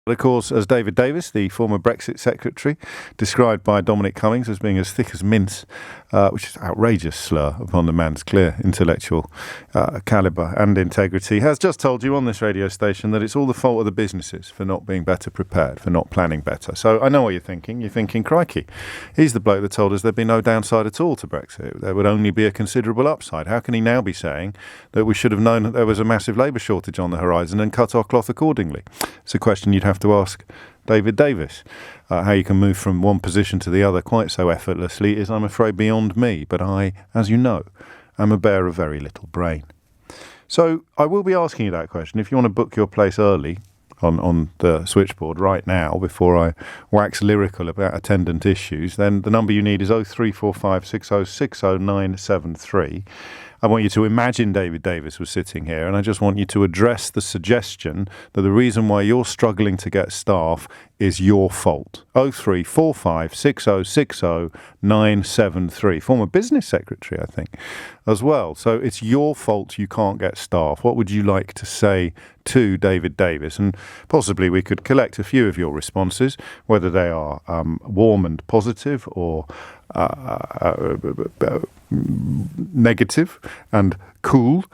But of course, as David Davis, the former Brexit Secretary, described by Dominic Cummings as being as thick as mince, which is an outrageous slur upon the man's clear intellectual calibre and integrity, has just told you on this radio station that it's all the fault of the businesses for not being better prepared, for not planning better. So I know what you're thinking. You're thinking, crikey, he's the bloke that told us there'd be no downside at all to Brexit. There would only be a considerable upside. How can he now be saying that we should have known that there was a massive labour shortage on the horizon and cut our cloth accordingly? It's a question you'd have to ask David Davis. How you can move from one position to the other quite so effortlessly is, I'm afraid, beyond me. But I, as you know, am a bear of very little brain. So I will be asking you that question. If you want to book your place early on the switchboard right now, before I wax lyrical about attendant issues, then the number you need is 0345 6060973. I want you to imagine David Davis was sitting here, and I just want you to address the suggestion that the reason why you're struggling to get staff is your fault. 0345 6060973. Former business secretary, I think, as well. So it's your fault you can't get staff. What would you like to say to David Davis? And possibly we could collect a few of your responses, whether they are warm and positive or negative and cool.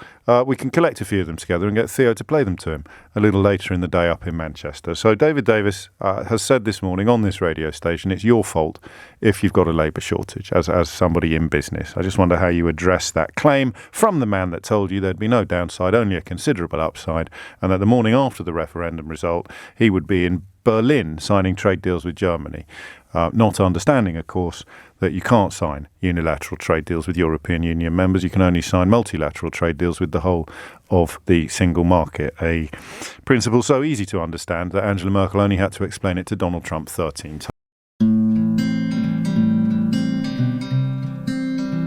We can collect a few of them together and get Theo to play them to him a little later in the day up in Manchester. So David Davis has said this morning on this radio station, it's your fault if you've got a labour shortage as somebody in business. I just wonder how you address that claim from the man that told you there'd be no downside, only a considerable upside, and that the morning after the referendum result, he would be in Berlin signing trade deals with Germany. Not understanding, of course, that you can't sign unilateral trade deals with European Union members. You can only sign multilateral trade deals with the whole of the single market, a principle so easy to understand that Angela Merkel only had to explain it to Donald Trump 13 times.